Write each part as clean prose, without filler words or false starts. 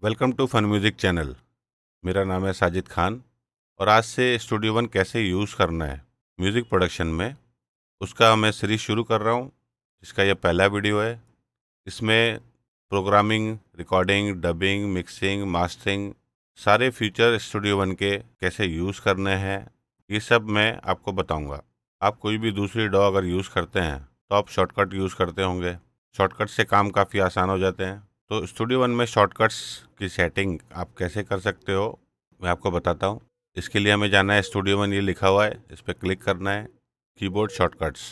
Welcome to fun music channel. मेरा नाम है साजिद खान और आज से स्टूडियो वन कैसे यूज़ करना है म्यूज़िक प्रोडक्शन में, उसका मैं सीरीज शुरू कर रहा हूँ। इसका यह पहला वीडियो है। इसमें programming, recording, dubbing, mixing, mastering, सारे फीचर स्टूडियो वन के कैसे यूज़ करने हैं, ये सब मैं आपको बताऊँगा। आप कोई भी दूसरी डॉ अगर यूज़ करते हैं तो आप शॉर्टकट यूज़ करते होंगे। शॉर्टकट से काम काफ़ी आसान हो जाते हैं। तो स्टूडियो वन में शॉर्टकट्स की सेटिंग आप कैसे कर सकते हो, मैं आपको बताता हूँ। इसके लिए हमें जाना है स्टूडियो वन, ये लिखा हुआ है, इस पर क्लिक करना है। कीबोर्ड शॉर्टकट्स,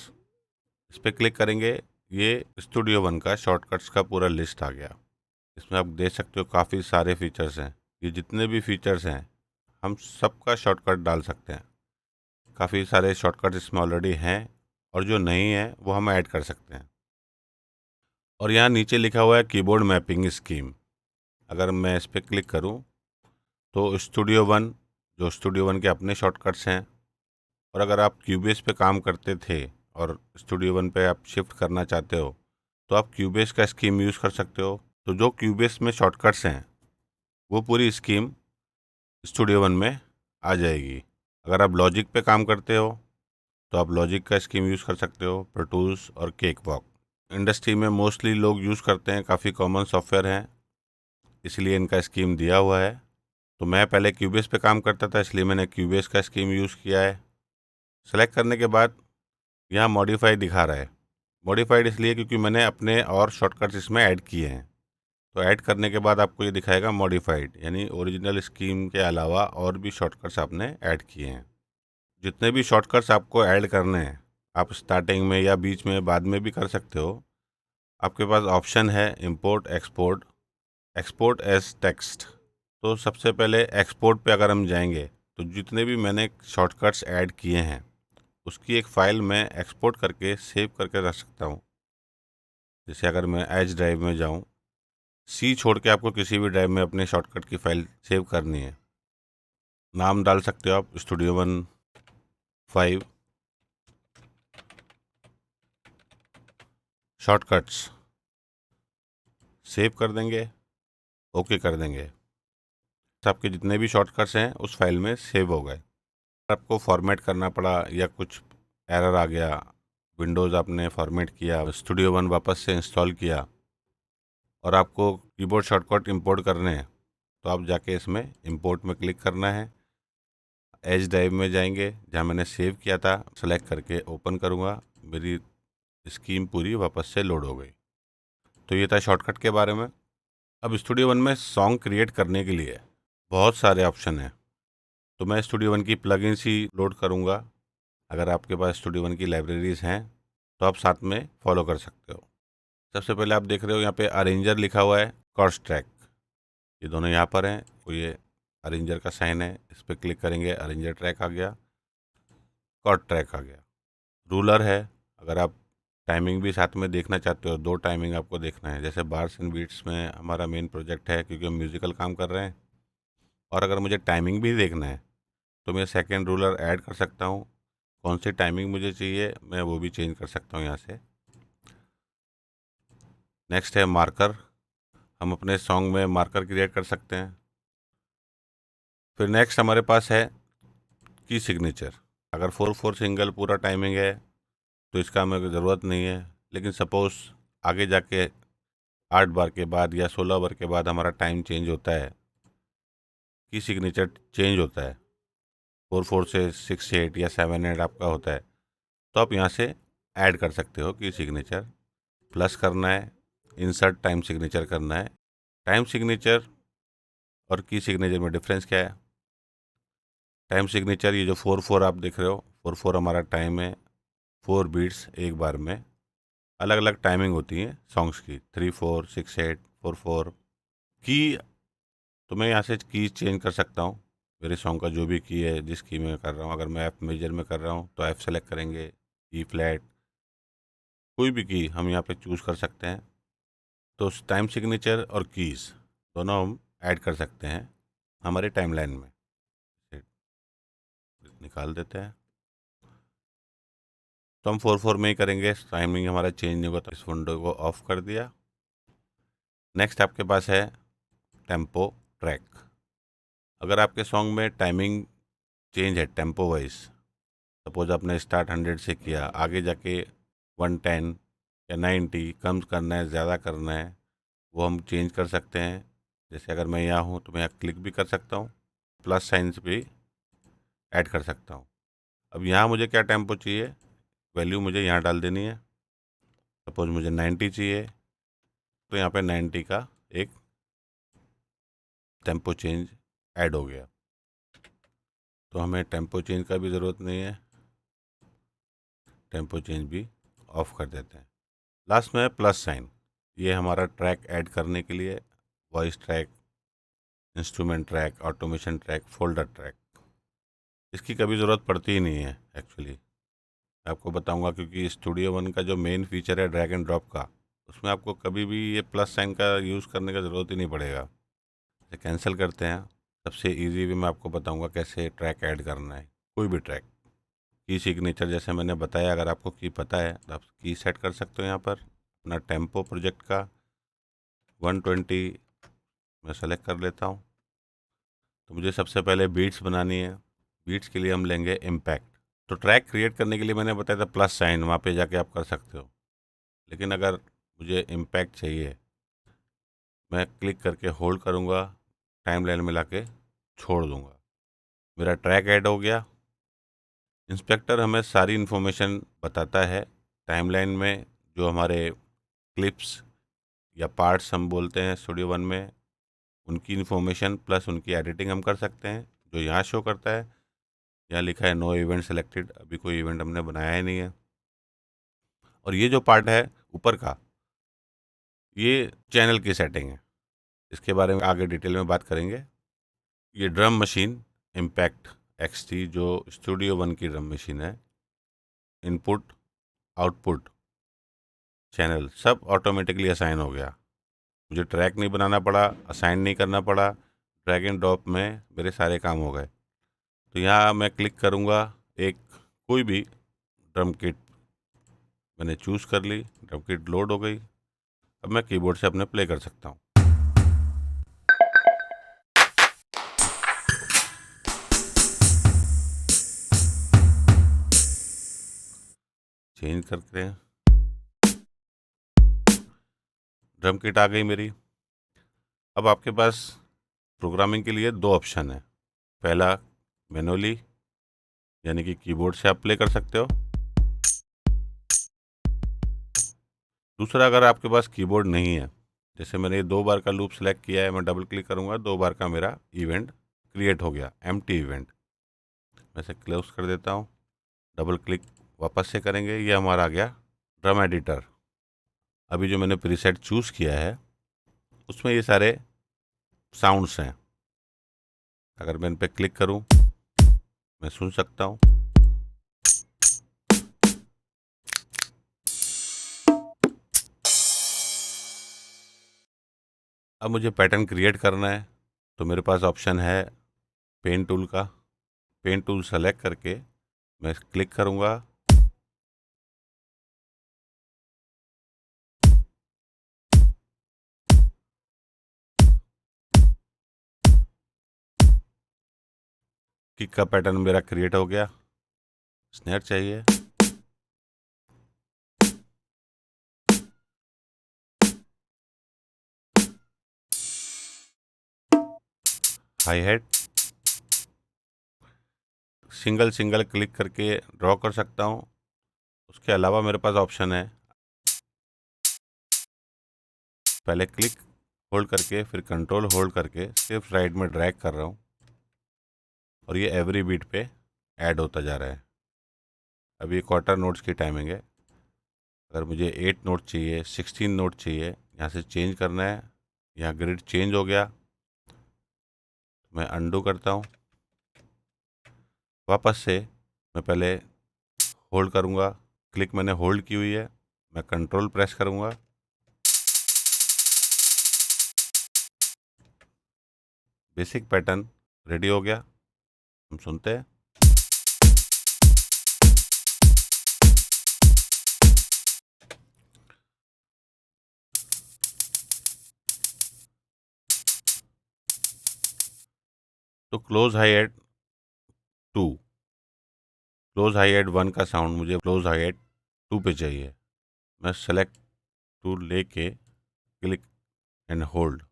इस पर क्लिक करेंगे। ये स्टूडियो वन का शॉर्टकट्स का पूरा लिस्ट आ गया। इसमें आप देख सकते हो काफ़ी सारे फीचर्स हैं। ये जितने भी फीचर्स हैं हम सबका शॉर्टकट डाल सकते हैं। काफ़ी सारे शॉर्टकट्स इसमें ऑलरेडी हैं और जो नहीं है वो हम ऐड कर सकते हैं। और यहाँ नीचे लिखा हुआ है कीबोर्ड मैपिंग स्कीम। अगर मैं इस पर क्लिक करूँ तो स्टूडियो वन, जो स्टूडियो वन के अपने शॉर्टकट्स हैं, और अगर आप क्यूबेस पे काम करते थे और स्टूडियो वन पे आप शिफ्ट करना चाहते हो तो आप क्यूबेस का स्कीम यूज़ कर सकते हो। तो जो क्यूबेस में शॉर्टकट्स हैं वो पूरी स्कीम स्टूडियो वन में आ जाएगी। अगर आप लॉजिक पे काम करते हो तो आप लॉजिक का स्कीम यूज़ कर सकते हो, प्रो टूल्स और केकवॉक। इंडस्ट्री में मोस्टली लोग यूज़ करते हैं, काफ़ी कॉमन सॉफ्टवेयर हैं, इसलिए इनका स्कीम दिया हुआ है। तो मैं पहले क्यूबेस पे काम करता था, इसलिए मैंने क्यूबेस का स्कीम यूज़ किया है। सेलेक्ट करने के बाद यहाँ मॉडिफाई दिखा रहा है। मॉडिफाइड इसलिए क्योंकि मैंने अपने और शॉर्टकट्स इसमें ऐड किए हैं। तो ऐड करने के बाद आपको ये दिखाएगा मॉडिफाइड, यानी ओरिजिनल स्कीम के अलावा और भी शॉर्टकट्स आपने ऐड किए हैं। जितने भी शॉर्टकट्स आपको ऐड करने हैं आप स्टार्टिंग में या बीच में बाद में भी कर सकते हो। आपके पास ऑप्शन है import, export, export as text. तो सबसे पहले एक्सपोर्ट पे अगर हम जाएंगे तो जितने भी मैंने शॉर्टकट्स ऐड किए हैं उसकी एक फ़ाइल मैं एक्सपोर्ट करके सेव करके रख सकता हूँ। जैसे अगर मैं एच ड्राइव में जाऊँ, सी छोड़ के आपको किसी भी ड्राइव में अपने शॉर्टकट की फ़ाइल सेव करनी है। नाम डाल सकते हो आप स्टूडियो वन 5 शॉर्टकट्स, सेव कर देंगे, ओके कर देंगे। तो आपके जितने भी शॉर्टकट्स हैं उस फाइल में सेव हो गए। आपको फॉर्मेट करना पड़ा या कुछ एरर आ गया, विंडोज़ आपने फॉर्मेट किया, स्टूडियो वन वापस से इंस्टॉल किया और आपको कीबोर्ड शॉर्टकट इंपोर्ट करने हैं, तो आप जाके इसमें इंपोर्ट में क्लिक करना है। एज ड्राइव में जाएंगे जहाँ मैंने सेव किया था, सेलेक्ट करके ओपन करूँगा। मेरी स्कीम पूरी वापस से लोड हो गई। तो ये था शॉर्टकट के बारे में। अब स्टूडियो वन में सॉन्ग क्रिएट करने के लिए बहुत सारे ऑप्शन हैं, तो मैं स्टूडियो वन की प्लगइन्स ही लोड करूँगा। अगर आपके पास स्टूडियो वन की लाइब्रेरीज हैं तो आप साथ में फॉलो कर सकते हो। सबसे पहले आप देख रहे हो यहाँ पे अरेंजर लिखा हुआ है, कॉर्ड्स ट्रैक, ये दोनों यहाँ पर हैं। तो ये अरेंजर का साइन है, इस पर क्लिक करेंगे, अरेंजर ट्रैक आ गया, कॉर्ड ट्रैक आ गया। रूलर है, अगर आप टाइमिंग भी साथ में देखना चाहते हो, दो टाइमिंग आपको देखना है। जैसे बार्स एंड बीट्स में हमारा मेन प्रोजेक्ट है क्योंकि हम म्यूज़िकल काम कर रहे हैं, और अगर मुझे टाइमिंग भी देखना है तो मैं सेकेंड रूलर ऐड कर सकता हूँ। कौन सी टाइमिंग मुझे चाहिए मैं वो भी चेंज कर सकता हूँ यहाँ से। नेक्स्ट है मार्कर, हम अपने सॉन्ग में मार्कर क्रिएट कर सकते हैं। फिर नेक्स्ट हमारे पास है की सिग्नेचर। अगर 4/4 सिंगल पूरा टाइमिंग है तो इसका हमें ज़रूरत नहीं है, लेकिन सपोज़ आगे जाके 8 बार के बाद या 16 बार के बाद हमारा टाइम चेंज होता है, की सिग्नेचर चेंज होता है, 4/4 से 6/8 या 7/8 आपका होता है, तो आप यहाँ से ऐड कर सकते हो की सिग्नेचर। प्लस करना है, इंसर्ट टाइम सिग्नेचर करना है। टाइम सिग्नेचर और की सिग्नेचर में डिफरेंस क्या है? टाइम सिग्नेचर, ये जो 4/4 आप देख रहे हो, 4/4 हमारा टाइम है, 4 बीट्स एक बार में। अलग अलग टाइमिंग होती है सॉन्ग्स की, 3/4, 6/8, 4/4। की, तो मैं यहाँ से की चेंज कर सकता हूँ। मेरे सॉन्ग का जो भी की है, जिस की में कर रहा हूँ, अगर मैं एफ मेजर में कर रहा हूँ तो एफ सेलेक्ट करेंगे, ई फ्लैट, कोई भी की हम यहाँ पे चूज़ कर सकते हैं। तो टाइम सिग्नेचर और कीज़ दोनों हम ऐड कर सकते हैं हमारे टाइमलाइन में। निकाल देते हैं, तो हम 4/4 में ही करेंगे, टाइमिंग हमारा चेंज नहीं होगा। तो इस विंडो को ऑफ कर दिया। नेक्स्ट आपके पास है टेम्पो ट्रैक। अगर आपके सॉन्ग में टाइमिंग चेंज है टेम्पो वाइज, सपोज आपने स्टार्ट 100 से किया, आगे जाके 110 या 90 कम करना है, ज़्यादा करना है, वो हम चेंज कर सकते हैं। जैसे अगर मैं यहाँ हूँ तो मैं यहाँ क्लिक भी कर सकता हूँ, प्लस साइंस भी ऐड कर सकता हूँ। अब यहाँ मुझे क्या टेम्पो चाहिए, वैल्यू मुझे यहाँ डाल देनी है। सपोज मुझे 90 चाहिए, तो यहाँ पे 90 का एक टेम्पो चेंज ऐड हो गया। तो हमें टेम्पो चेंज का भी ज़रूरत नहीं है, टेम्पो चेंज भी ऑफ कर देते हैं। लास्ट में है प्लस साइन, ये हमारा ट्रैक ऐड करने के लिए, voice track, instrument track, automation track, folder track. इसकी कभी ज़रूरत पड़ती ही नहीं है एक्चुअली, आपको बताऊंगा, क्योंकि स्टूडियो वन का जो मेन फीचर है ड्रैग एंड ड्रॉप का, उसमें आपको कभी भी ये प्लस साइन का यूज़ करने का ज़रूरत ही नहीं पड़ेगा। इसे कैंसिल करते हैं। सबसे इजी वे मैं आपको बताऊंगा कैसे ट्रैक ऐड करना है, कोई भी ट्रैक। की सिग्नेचर जैसे मैंने बताया, अगर आपको की पता है तो आप की सेट कर सकते हो। यहाँ पर अपना टेम्पो प्रोजेक्ट का 120 मैं सेलेक्ट कर लेता हूँ। तो मुझे सबसे पहले बीट्स बनानी है। बीट्स के लिए हम लेंगे इम्पैक्ट। तो ट्रैक क्रिएट करने के लिए मैंने बताया था प्लस साइन, वहाँ पे जाके आप कर सकते हो। लेकिन अगर मुझे इम्पैक्ट चाहिए, मैं क्लिक करके होल्ड करूँगा, टाइम लाइन में लाके छोड़ दूँगा, मेरा ट्रैक ऐड हो गया। इंस्पेक्टर हमें सारी इन्फॉर्मेशन बताता है टाइमलाइन में, जो हमारे क्लिप्स या पार्ट्स हम बोलते हैं स्टूडियो वन में, उनकी इन्फॉर्मेशन प्लस उनकी एडिटिंग हम कर सकते हैं। जो यहाँ शो करता है, यहाँ लिखा है नो इवेंट सेलेक्टेड, अभी कोई इवेंट हमने बनाया ही नहीं है। और ये जो पार्ट है ऊपर का, ये चैनल की सेटिंग है, इसके बारे में आगे डिटेल में बात करेंगे। ये ड्रम मशीन इम्पैक्ट XT जो स्टूडियो वन की ड्रम मशीन है, इनपुट आउटपुट चैनल सब ऑटोमेटिकली असाइन हो गया। मुझे ट्रैक नहीं बनाना पड़ा, असाइन नहीं करना पड़ा, ड्रैग एंड ड्रॉप में मेरे सारे काम हो गए। तो यहाँ मैं क्लिक करूँगा, एक कोई भी ड्रम किट मैंने चूज़ कर ली, ड्रम किट लोड हो गई। अब मैं कीबोर्ड से अपने प्ले कर सकता हूँ। चेंज करते हैं, ड्रम किट आ गई मेरी। अब आपके पास प्रोग्रामिंग के लिए दो ऑप्शन है। पहला मैनुअली, यानी कि कीबोर्ड से आप प्ले कर सकते हो। दूसरा, अगर आपके पास कीबोर्ड नहीं है, जैसे मैंने ये 2 बार का लूप सेलेक्ट किया है, मैं डबल क्लिक करूँगा, 2 बार का मेरा इवेंट क्रिएट हो गया, एम्प्टी इवेंट। मैं इसे क्लोज कर देता हूँ, डबल क्लिक वापस से करेंगे, ये हमारा आ गया ड्रम एडिटर। अभी जो मैंने प्रीसेट चूज़ किया है उसमें ये सारे साउंड्स हैं। अगर मैं इन पर क्लिक करूँ, मैं सुन सकता हूँ। अब मुझे पैटर्न क्रिएट करना है, तो मेरे पास ऑप्शन है पेन टूल का। पेन टूल सेलेक्ट करके मैं क्लिक करूँगा, किक का पैटर्न मेरा क्रिएट हो गया। स्नेयर चाहिए, high head, single single click करके ड्रॉ कर सकता हूँ। उसके अलावा मेरे पास ऑप्शन है, पहले क्लिक होल्ड करके फिर कंट्रोल होल्ड करके सिर्फ राइट में ड्रैग कर रहा हूँ, और ये एवरी बीट पे ऐड होता जा रहा है। अभी क्वार्टर नोट्स की टाइमिंग है। अगर मुझे 8 नोट चाहिए, 16 नोट चाहिए, यहाँ से चेंज करना है। यहाँ ग्रिड चेंज हो गया, मैं अंडू करता हूँ। वापस से मैं पहले होल्ड करूँगा, क्लिक मैंने होल्ड की हुई है, मैं कंट्रोल प्रेस करूँगा, बेसिक पैटर्न रेडी हो गया। हम सुनते हैं। तो close high at 2, close high at 1 का साउंड मुझे क्लोज हाई एट 2 पे चाहिए। मैं सेलेक्ट टूल लेके क्लिक एंड होल्ड,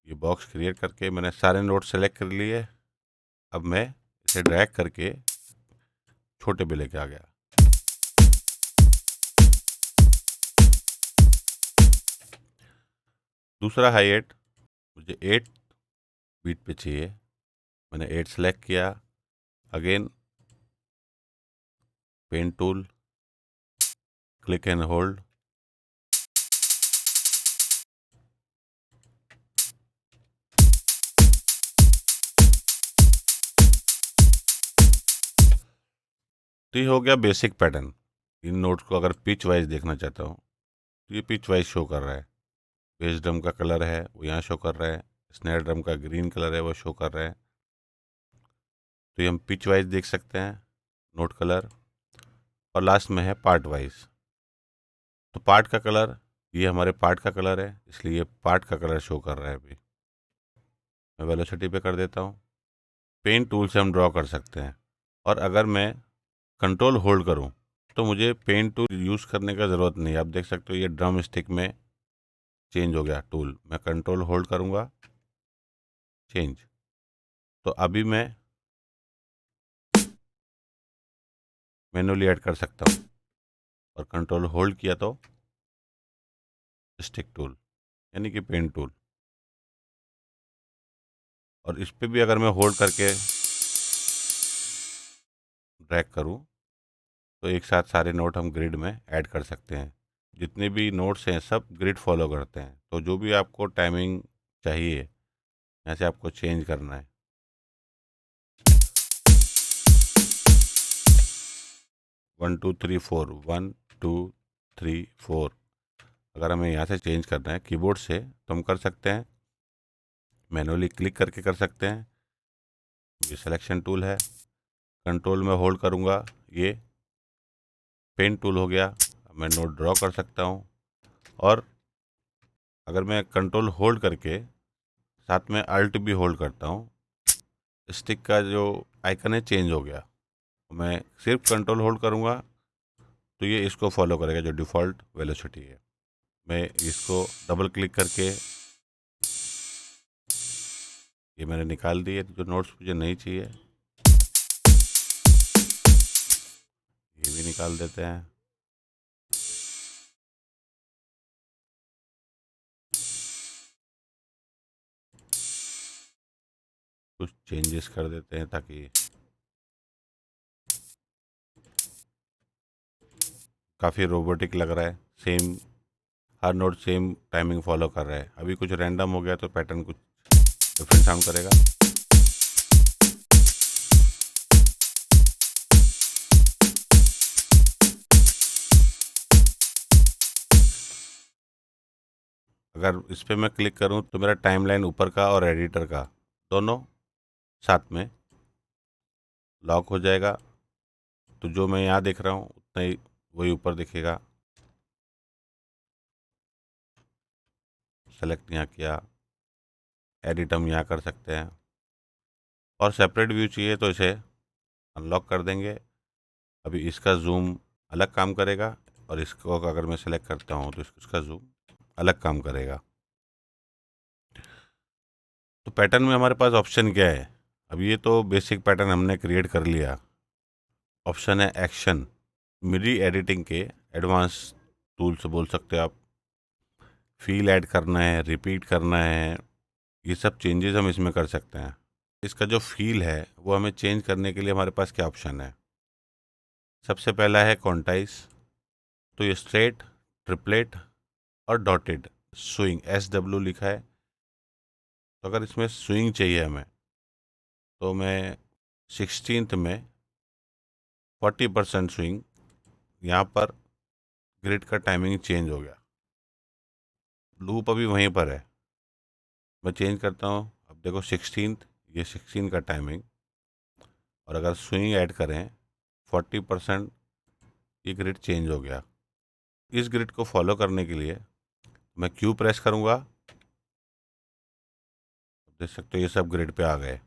ये बॉक्स क्रिएट करके मैंने सारे नोट सेलेक्ट कर लिए। अब मैं इसे ड्रैग करके छोटे पे लेके आ गया। दूसरा हाई एट मुझे 8 बीट पे चाहिए। मैंने 8 सेलेक्ट किया। Again pen tool, click and hold, तो ये हो गया बेसिक पैटर्न। इन नोट्स को अगर पिच वाइज देखना चाहता हूँ तो ये पिच वाइज शो कर रहा है। बेस ड्रम का कलर है वो यहाँ शो कर रहा है, स्नैर ड्रम का ग्रीन कलर है वो शो कर रहा है। तो ये हम पिच वाइज देख सकते हैं, नोट कलर। और लास्ट में है पार्ट वाइज। तो पार्ट का कलर, ये हमारे पार्ट का कलर है, इसलिए पार्ट का कलर शो कर रहा है। अभी मैं वेलोसिटी पे कर देता हूँ। पेन टूल से हम ड्रॉ कर सकते हैं। और अगर मैं कंट्रोल होल्ड करूँ तो मुझे पेन टूल यूज़ करने का ज़रूरत नहीं। आप देख सकते हो ये ड्रम स्टिक में चेंज हो गया टूल। मैं कंट्रोल होल्ड करूँगा, चेंज। तो अभी मैं मैनुअली ऐड कर सकता हूँ। और कंट्रोल होल्ड किया तो स्टिक टूल यानी कि पेन टूल। और इस पर भी अगर मैं होल्ड करके ड्रैग करूँ तो एक साथ सारे नोट हम ग्रिड में ऐड कर सकते हैं। जितने भी नोट्स हैं सब ग्रिड फॉलो करते हैं। तो जो भी आपको टाइमिंग चाहिए यहाँ से आपको चेंज करना है। 1 2 3 4, 1 2 3 4। अगर हमें यहाँ से चेंज करना है कीबोर्ड से तो हम कर सकते हैं, मैनुअली क्लिक करके कर सकते हैं। ये सिलेक्शन टूल है, कंट्रोल में होल्ड करूँगा, ये पेन टूल हो गया। मैं नोट ड्रॉ कर सकता हूँ। और अगर मैं कंट्रोल होल्ड करके साथ में अल्ट भी होल्ड करता हूँ, स्टिक का जो आइकन है चेंज हो गया। मैं सिर्फ कंट्रोल होल्ड करूँगा तो ये इसको फॉलो करेगा जो डिफ़ॉल्ट वेलोसिटी है। मैं इसको डबल क्लिक करके ये मैंने निकाल दिए जो नोट्स मुझे नहीं चाहिए, ये भी निकाल देते हैं। कुछ चेंजेस कर देते हैं ताकि काफ़ी रोबोटिक लग रहा है। सेम हर नोट सेम टाइमिंग फॉलो कर रहा है। अभी कुछ रैंडम हो गया तो पैटर्न कुछ डिफरेंट साउंड करेगा। अगर इस पर मैं क्लिक करूं तो मेरा टाइमलाइन ऊपर का और एडिटर का दोनों साथ में लॉक हो जाएगा। तो जो मैं यहाँ देख रहा हूँ उतना ही वही ऊपर दिखेगा। सेलेक्ट यहाँ किया, एडिट हम यहाँ कर सकते हैं। और सेपरेट व्यू चाहिए तो इसे अनलॉक कर देंगे। अभी इसका जूम अलग काम करेगा और इसको अगर मैं सेलेक्ट करता हूँ तो इसका जूम अलग काम करेगा। तो पैटर्न में हमारे पास ऑप्शन क्या है? अब ये तो बेसिक पैटर्न हमने क्रिएट कर लिया। ऑप्शन है एक्शन। मिडी एडिटिंग के एडवांस टूल से बोल सकते हो आप। फील ऐड करना है, रिपीट करना है, ये सब चेंजेस हम इसमें कर सकते हैं। इसका जो फील है वो हमें चेंज करने के लिए हमारे पास क्या ऑप्शन है? सबसे पहला है क्वांटाइज। तो ये स्ट्रेट, ट्रिपलेट और डॉटेड स्विंग SW लिखा है। तो अगर इसमें स्विंग चाहिए हमें तो मैं 16th में 40% स्विंग, यहाँ पर ग्रिड का टाइमिंग चेंज हो गया। लूप अभी वहीं पर है, मैं चेंज करता हूँ। अब देखो 16th, ये 16 का टाइमिंग। और अगर स्विंग ऐड करें 40%, ये ग्रिड चेंज हो गया। इस ग्रिड को फॉलो करने के लिए मैं क्यू प्रेस करूँगा। देख सकते हो ये सब ग्रिड पे आ गए।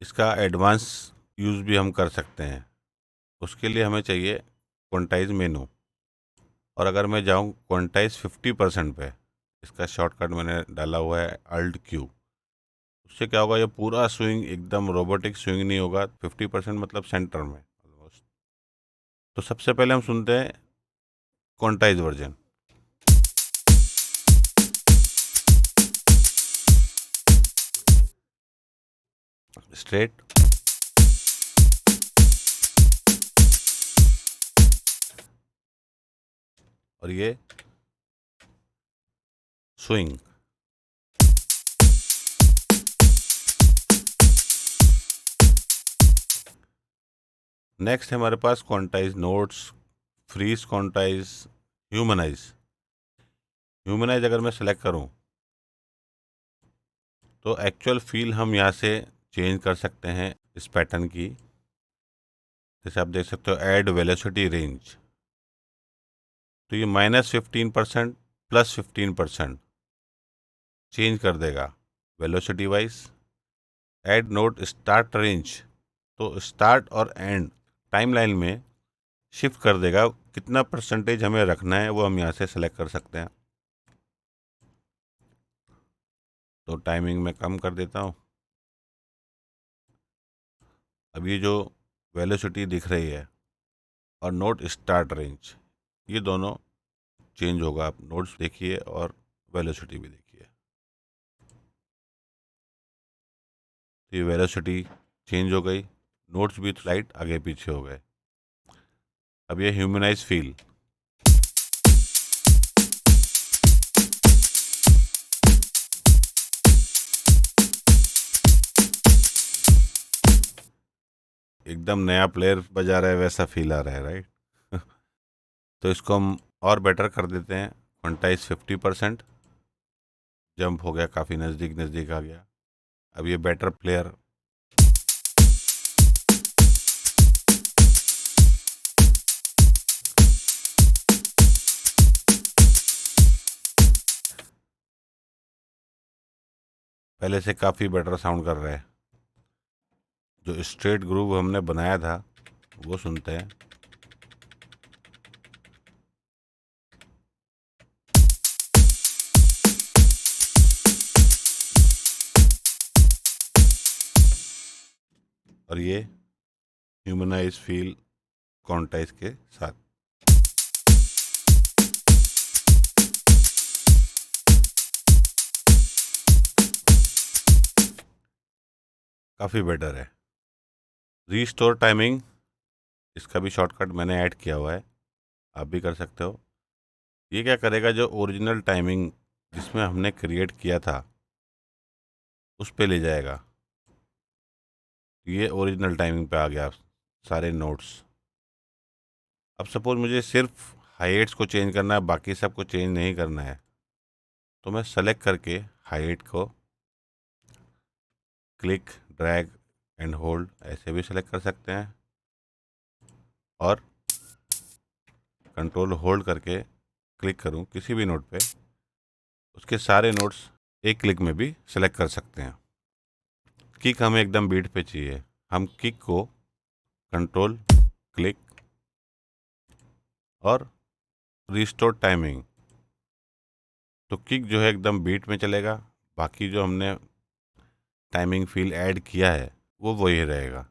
इसका एडवांस यूज़ भी हम कर सकते हैं। उसके लिए हमें चाहिए क्वांटाइज मेनू, और अगर मैं जाऊँ क्वांटाइज 50% पे, इसका शॉर्टकट मैंने डाला हुआ है Alt+Q। उससे क्या होगा, ये पूरा स्विंग एकदम रोबोटिक स्विंग नहीं होगा, 50% मतलब सेंटर में ऑलमोस्ट। तो सबसे पहले हम सुनते हैं क्वांटाइज वर्जन। स्ट्रेट, और ये स्विंग। नेक्स्ट है हमारे पास quantize notes, freeze quantize, humanize. Humanize अगर मैं सेलेक्ट करूं तो एक्चुअल फील हम यहाँ से चेंज कर सकते हैं इस पैटर्न की। जैसे आप देख सकते हो ऐड वेलोसिटी रेंज, तो ये -15% +15% चेंज कर देगा velocity wise. Add note start range, तो स्टार्ट और एंड टाइमलाइन में शिफ्ट कर देगा। कितना परसेंटेज हमें रखना है वो हम यहाँ से सेलेक्ट कर सकते हैं। तो टाइमिंग में कम कर देता हूँ। अब ये जो वेलोसिटी दिख रही है और नोट स्टार्ट रेंज, ये दोनों चेंज होगा। आप नोट्स देखिए और वेलोसिटी भी देखिए, तो ये वेलोसिटी चेंज हो गई, नोट्स भी स्लाइड आगे पीछे हो गए। अब ये ह्यूमनाइज फील, एकदम नया प्लेयर बजा रहा है वैसा फील आ रहा है, राइट। तो इसको हम और बेटर कर देते हैं, क्वांटाइज 50%, जंप हो गया, काफ़ी नज़दीक नज़दीक आ गया। अब ये बेटर प्लेयर, पहले से काफ़ी बेटर साउंड कर रहा है। जो स्ट्रेट ग्रूव हमने बनाया था वो सुनते हैं। और ये ह्यूमनाइज फील क्वांटाइज के साथ। काफ़ी बेटर है। रीस्टोर टाइमिंग, इसका भी शॉर्टकट मैंने ऐड किया हुआ है, आप भी कर सकते हो। ये क्या करेगा, जो ओरिजिनल टाइमिंग जिसमें हमने क्रिएट किया था उस पे ले जाएगा। ये ओरिजिनल टाइमिंग पे आ गया सारे नोट्स। अब सपोज मुझे सिर्फ हाइट्स को चेंज करना है, बाकी सब को चेंज नहीं करना है, तो मैं सेलेक्ट करके हाइट को क्लिक, ड्रैग एंड होल्ड ऐसे भी सेलेक्ट कर सकते हैं, और कंट्रोल होल्ड करके क्लिक करूं किसी भी नोट पे, उसके सारे नोट्स एक क्लिक में भी सेलेक्ट कर सकते हैं। किक हमें एकदम बीट पे चाहिए, हम किक को कंट्रोल क्लिक और रिस्टोर टाइमिंग, तो किक जो है एकदम बीट में चलेगा, बाकी जो हमने टाइमिंग फील ऐड किया है वो वही रहेगा।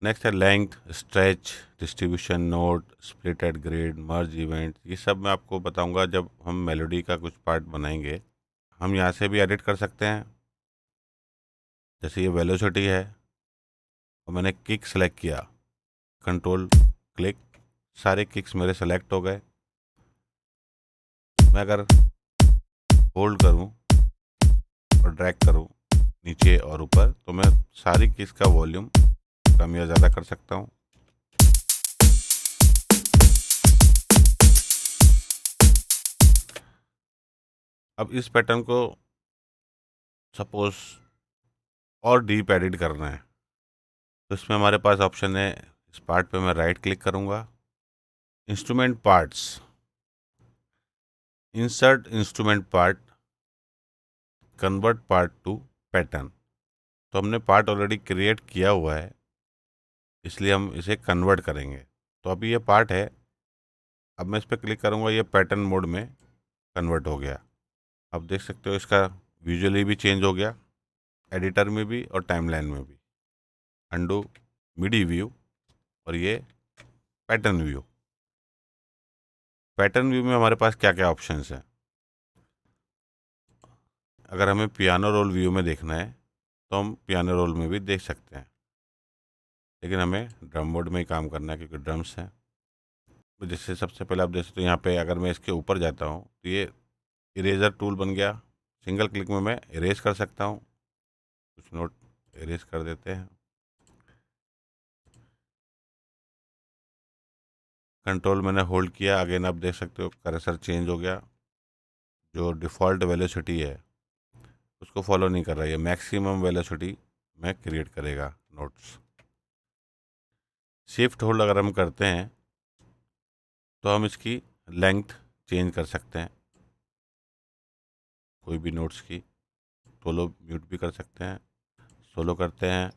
नेक्स्ट है length, stretch, distribution, note, split at grid, merge event. ये सब मैं आपको बताऊंगा जब हम मेलोडी का कुछ पार्ट बनाएंगे। हम यहाँ से भी एडिट कर सकते हैं। जैसे ये वेलोसिटी है और मैंने किक सेलेक्ट किया, कंट्रोल क्लिक, सारे किक्स मेरे सेलेक्ट हो गए। मैं अगर होल्ड करूँ और ड्रैग करूँ नीचे और ऊपर, तो मैं सारी किक्स का वॉल्यूम कम या ज़्यादा कर सकता हूँ। अब इस पैटर्न को सपोज और डीप एडिट करना है, तो इसमें हमारे पास ऑप्शन है, इस पार्ट पे मैं राइट क्लिक करूँगा, instrument parts, insert instrument part, convert part two pattern. तो हमने पार्ट ऑलरेडी क्रिएट किया हुआ है, इसलिए हम इसे कन्वर्ट करेंगे। तो अभी ये पार्ट है, अब मैं इस पर क्लिक करूँगा, ये पैटर्न मोड में कन्वर्ट हो गया। अब देख सकते हो इसका विजुअली भी चेंज हो गया, एडिटर में भी और टाइमलाइन में भी। अंडू, मिडी व्यू और ये पैटर्न व्यू। पैटर्न व्यू में हमारे पास क्या क्या ऑप्शंस हैं। अगर हमें पियानो रोल व्यू में देखना है तो हम पियानो रोल में भी देख सकते हैं, लेकिन हमें ड्रम मोड में ही काम करना है क्योंकि ड्रम्स हैं। तो जैसे सबसे पहले आप देख सकते हो यहाँ पे, अगर मैं इसके ऊपर जाता हूँ तो ये इरेजर टूल बन गया। सिंगल क्लिक में मैं इरेज कर सकता हूँ, कुछ नोट इरेज कर देते हैं। कंट्रोल मैंने होल्ड किया, अगेन आप देख सकते हो कर्सर चेंज हो गया। जो डिफ़ॉल्ट वेलोसिटी है उसको फॉलो नहीं कर रहा है, मैक्सिमम वेलोसिटी में क्रिएट करेगा नोट्स। शिफ्ट होल्ड अगर हम करते हैं तो हम इसकी लेंथ चेंज कर सकते हैं, कोई भी नोट्स की। सोलो म्यूट भी कर सकते हैं। सोलो करते हैं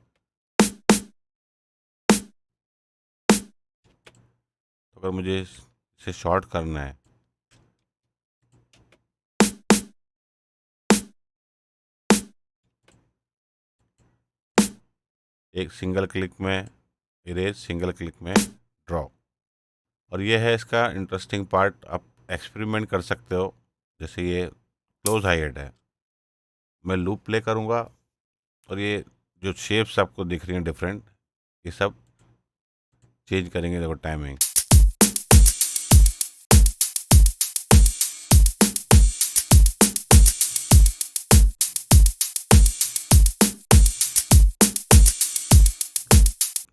तो अगर मुझे इसे शॉर्ट करना है एक सिंगल क्लिक में इरेज, सिंगल क्लिक में ड्रॉ। और ये है इसका इंटरेस्टिंग पार्ट, आप एक्सपेरिमेंट कर सकते हो। जैसे ये क्लोज हाइड है, मैं लूप प्ले करूँगा और ये जो शेप्स आपको दिख रही हैं डिफरेंट, ये सब चेंज करेंगे। देखो टाइमिंग,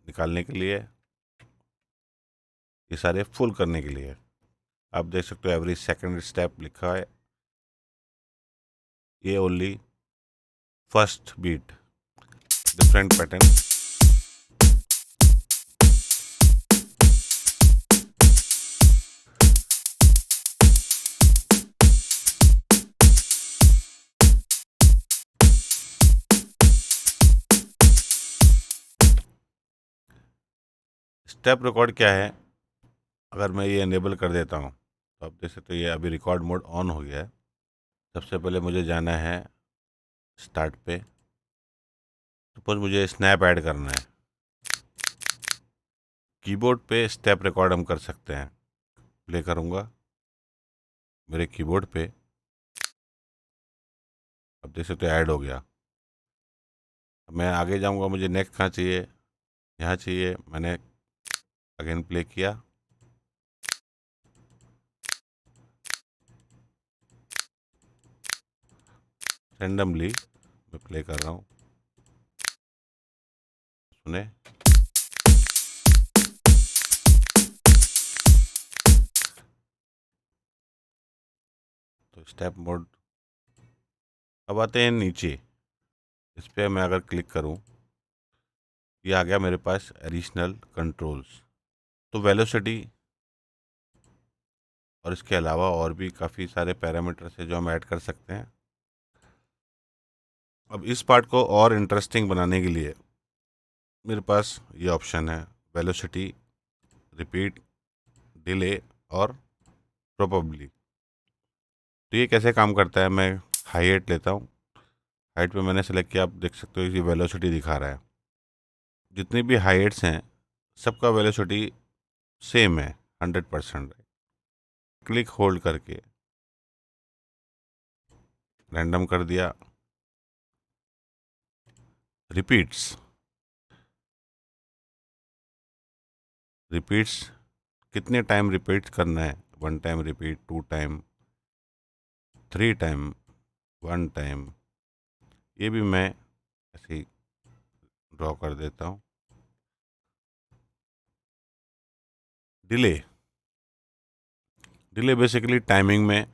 निकालने के लिए, ये सारे फुल करने के लिए। आप देख सकते हो एवरी सेकंड स्टेप लिखा है, ये only first beat, different pattern. Step record क्या है, अगर मैं ये इनेबल कर देता हूँ तो आप देख सकते हो ये अभी रिकॉर्ड मोड ऑन हो गया है। सबसे पहले मुझे जाना है स्टार्ट पे। सपोज मुझे स्नैप ऐड करना है, कीबोर्ड पे स्टेप रिकॉर्ड हम कर सकते हैं। प्ले करूँगा मेरे कीबोर्ड पे, अब देख सकते हो ऐड हो गया। अब मैं आगे जाऊँगा, मुझे नेक्स्ट कहाँ चाहिए, यहाँ चाहिए। मैंने अगेन प्ले किया, रैंडमली मैं प्ले कर रहा हूँ, सुने। तो स्टेप मोड। अब आते हैं नीचे, इस पर मैं अगर क्लिक करूँ, ये आ गया मेरे पास एडिशनल कंट्रोल्स। तो वेलोसिटी और इसके अलावा और भी काफ़ी सारे पैरामीटर्स है जो हम ऐड कर सकते हैं। अब इस पार्ट को और इंटरेस्टिंग बनाने के लिए मेरे पास ये ऑप्शन है, वेलोसिटी, रिपीट, डिले और प्रोबेबली। तो ये कैसे काम करता है, मैं हाइट लेता हूँ, हाइट पे मैंने सेलेक्ट किया, आप देख सकते हो ये वेलोसिटी दिखा रहा है। जितनी भी हाइट्स हैं सबका वेलोसिटी सेम है, 100%। क्लिक होल्ड करके रैंडम कर दिया। रिपीट्स, रिपीट्स कितने टाइम रिपीट करना है, 1 time repeat, 2 time, 3 time, 1 time. ये भी मैं ऐसे ही ड्रॉ कर देता हूँ। डिले, डिले बेसिकली टाइमिंग में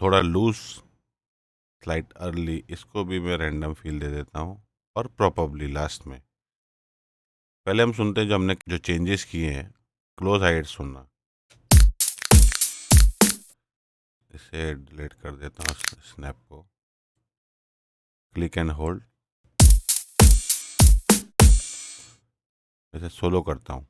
थोड़ा लूज, स्लाइट अर्ली, इसको भी मैं रैंडम फील दे देता हूँ। और प्रोबेबली लास्ट में। पहले हम सुनते हैं जो हमने जो चेंजेस किए हैं, क्लोज हाइट सुनना। इसे डिलीट कर देता हूँ स्नैप को। क्लिक एंड होल्ड, जैसे सोलो करता हूँ।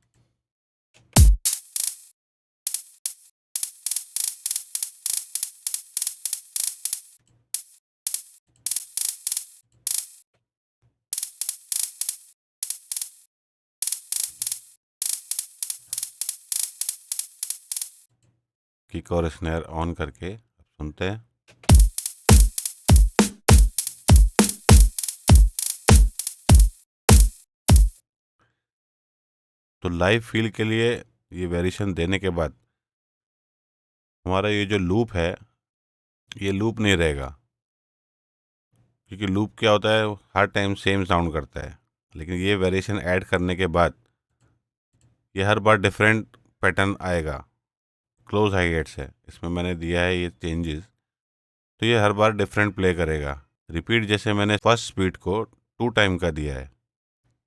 किक और स्नेयर ऑन करके सुनते हैं। तो लाइव फील के लिए ये वेरिएशन देने के बाद हमारा ये जो लूप है ये लूप नहीं रहेगा, क्योंकि लूप क्या होता है, हर टाइम सेम साउंड करता है। लेकिन ये वेरिएशन ऐड करने के बाद ये हर बार डिफरेंट पैटर्न आएगा। क्लोज हाई हेट्स है, इसमें मैंने दिया है ये चेंजेस, तो ये हर बार डिफरेंट प्ले करेगा। रिपीट जैसे मैंने फर्स्ट स्पीड को 2 टाइम का दिया है।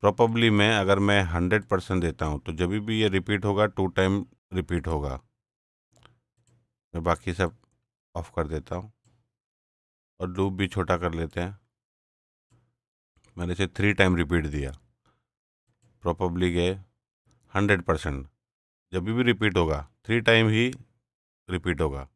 प्रॉपरली अगर मैं 100% देता हूँ तो जब भी ये रिपीट होगा 2 टाइम रिपीट होगा। मैं बाकी सब ऑफ कर देता हूँ और लूप भी छोटा कर लेते हैं। मैंने इसे 3 टाइम रिपीट दिया। प्रॉपरली गए 100%, जब भी रिपीट होगा 3 टाइम ही रिपीट होगा।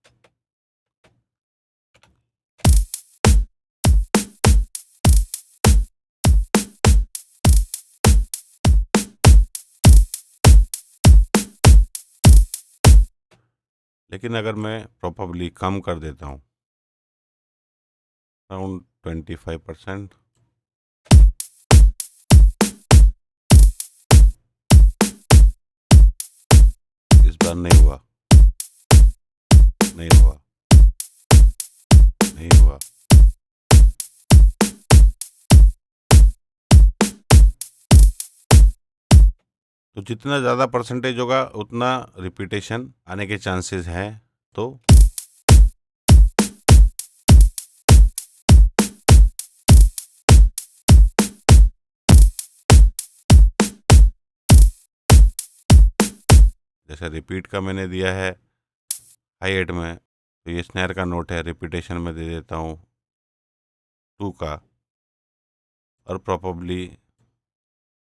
लेकिन अगर मैं प्रॉपरली कम कर देता हूँ अराउंड 25%, इस बार नहीं हुआ, नहीं हुआ, नहीं हुआ। तो जितना ज़्यादा परसेंटेज होगा उतना रिपीटेशन आने के चांसेस हैं। तो जैसे रिपीट का मैंने दिया है हाई एट में, तो ये स्नेयर का नोट है, रिपीटेशन में दे देता हूँ 2 का, और प्रॉपरली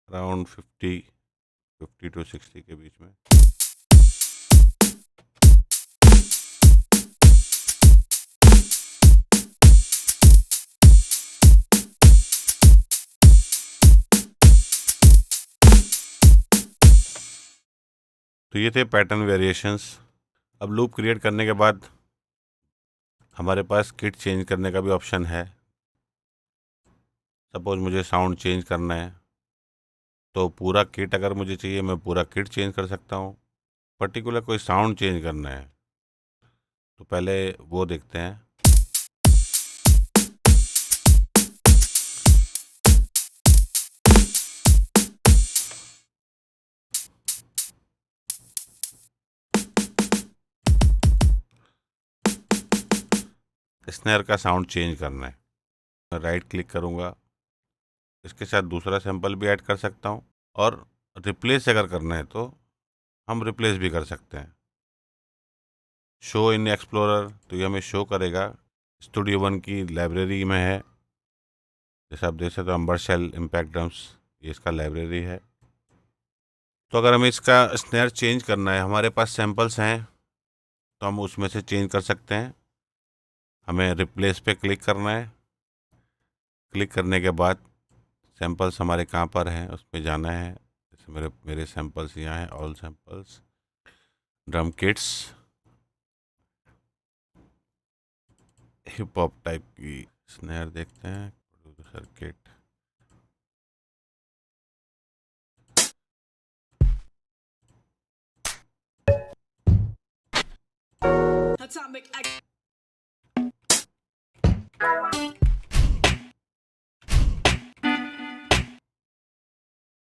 अराउंड 50 to 60 के बीच में। तो ये थे पैटर्न वेरिएशंस। अब लूप क्रिएट करने के बाद हमारे पास किट चेंज करने का भी ऑप्शन है। सपोज मुझे साउंड चेंज करना है तो पूरा किट अगर मुझे चाहिए मैं पूरा किट चेंज कर सकता हूँ। पर्टिकुलर कोई साउंड चेंज करना है तो पहले वो देखते हैं। स्नेयर का साउंड चेंज करना है, मैं राइट क्लिक करूँगा, इसके साथ दूसरा सैंपल भी ऐड कर सकता हूँ, और रिप्लेस अगर करना है तो हम रिप्लेस भी कर सकते हैं। शो इन एक्सप्लोरर, तो ये हमें शो करेगा स्टूडियो वन की लाइब्रेरी में है। जैसे आप देख सकते हो अम्बर शेल इम्पैक्ट ड्रम्स, ये इसका लाइब्रेरी है। तो अगर हमें इसका स्नेयर चेंज करना है, हमारे पास सैंपल्स हैं तो हम उसमें से चेंज कर सकते हैं। हमें रिप्लेस पे क्लिक करना है, क्लिक करने के बाद सैंपल्स हमारे कहाँ पर हैं उस पर जाना है। जैसे मेरे सैंपल्स यहाँ हैं, all samples, drum kits, hip hop type की स्नेयर देखते हैं, प्रोड्यूसर किट।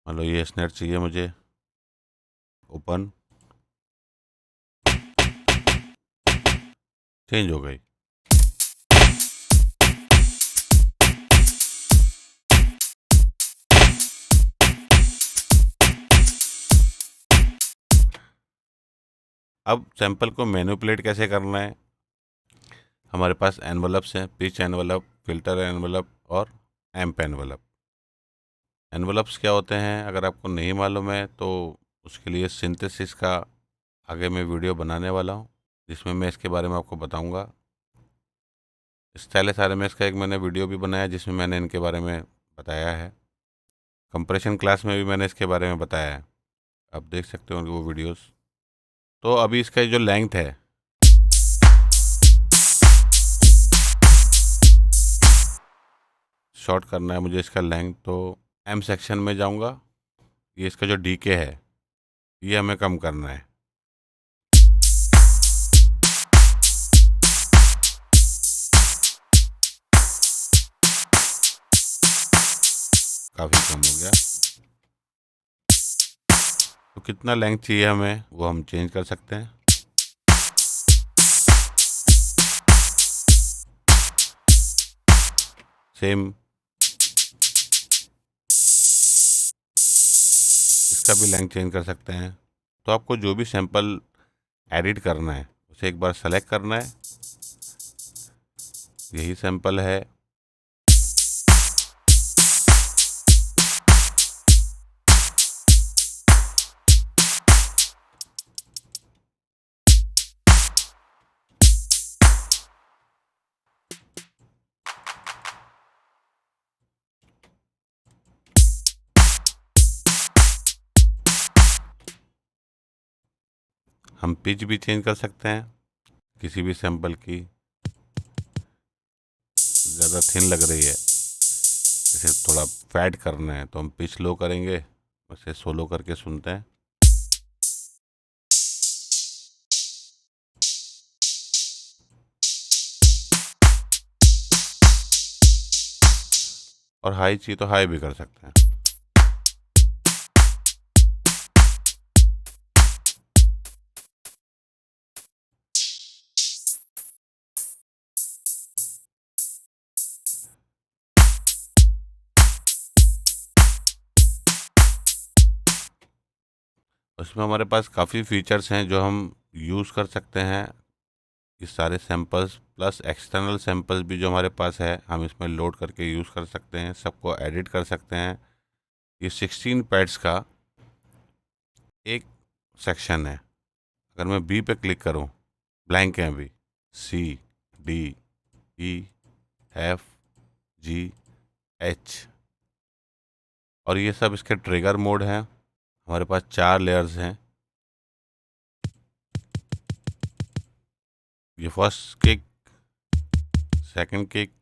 मान लो ये स्नेयर चाहिए मुझे, ओपन, चेंज हो गई। अब सैंपल को मैनिपुलेट कैसे करना है, हमारे पास एनवलप्स हैं, पिच एनवलप, फिल्टर एनवलप, और एम्प एनवलप। एनवलप्स क्या होते हैं अगर आपको नहीं मालूम है तो उसके लिए सिंथेसिस का आगे मैं वीडियो बनाने वाला हूँ, जिसमें मैं इसके बारे में आपको बताऊँगा। स्टाइलिश आरएमएस का एक मैंने वीडियो भी बनाया जिसमें मैंने इनके बारे में बताया है। कंप्रेशन क्लास में भी मैंने इसके बारे में बताया है, आप देख सकते हो वो वीडियोस। तो अभी इसका जो लेंथ है, शॉर्ट करना है मुझे इसका लेंथ, तो एम सेक्शन में जाऊंगा। ये इसका जो डीके है ये हमें कम करना है। काफ़ी कम हो गया। तो कितना लेंथ चाहिए हमें वो हम चेंज कर सकते हैं। सेम इसका भी लेंथ चेंज कर सकते हैं। तो आपको जो भी सैंपल एडिट करना है उसे एक बार सेलेक्ट करना है। यही सैंपल है। हम पिच भी चेंज कर सकते हैं किसी भी सैंपल की। ज़्यादा थिन लग रही है, इसे थोड़ा फैट करना है तो हम पिच लो करेंगे, उसे सोलो करके सुनते हैं। और हाई चाहिए तो हाई भी कर सकते हैं। उसमें हमारे पास काफ़ी फीचर्स हैं जो हम यूज़ कर सकते हैं। ये सारे सैंपल्स प्लस एक्सटर्नल सैंपल्स भी जो हमारे पास है हम इसमें लोड करके यूज़ कर सकते हैं, सबको एडिट कर सकते हैं। ये 16 पैड्स का एक सेक्शन है। अगर मैं बी पे क्लिक करूं, ब्लैंक है अभी, सी, डी, ई, एफ, जी, एच, और ये सब इसके ट्रिगर मोड हैं। हमारे पास 4 लेयर्स हैं। ये first kick, second kick,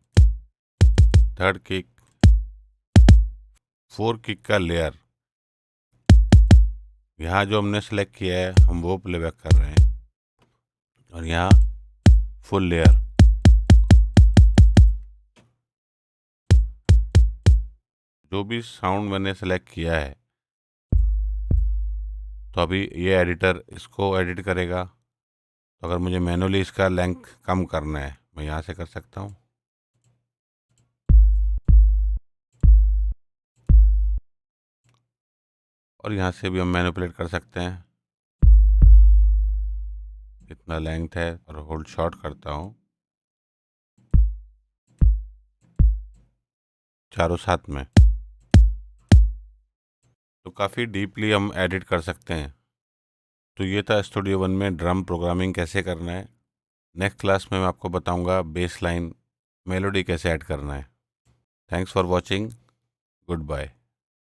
third kick, 4 kick का लेयर। यहाँ जो हमने सेलेक्ट किया है हम वो प्लेबैक कर रहे हैं, और यहाँ फुल लेयर। जो भी साउंड मैंने सेलेक्ट किया है तो अभी ये एडिटर इसको एडिट करेगा। तो अगर मुझे मैनुअली इसका लेंथ कम करना है मैं यहाँ से कर सकता हूँ। और यहाँ से भी हम मैनिपुलेट कर सकते हैं। इतना लेंथ है, और होल्ड शॉर्ट करता हूँ, चारों साथ में। तो काफ़ी डीपली हम एडिट कर सकते हैं। तो ये था स्टूडियो वन में ड्रम प्रोग्रामिंग कैसे करना है। नेक्स्ट क्लास में मैं आपको बताऊंगा बेस लाइन मेलोडी कैसे ऐड करना है। Thanks for watching. Good bye.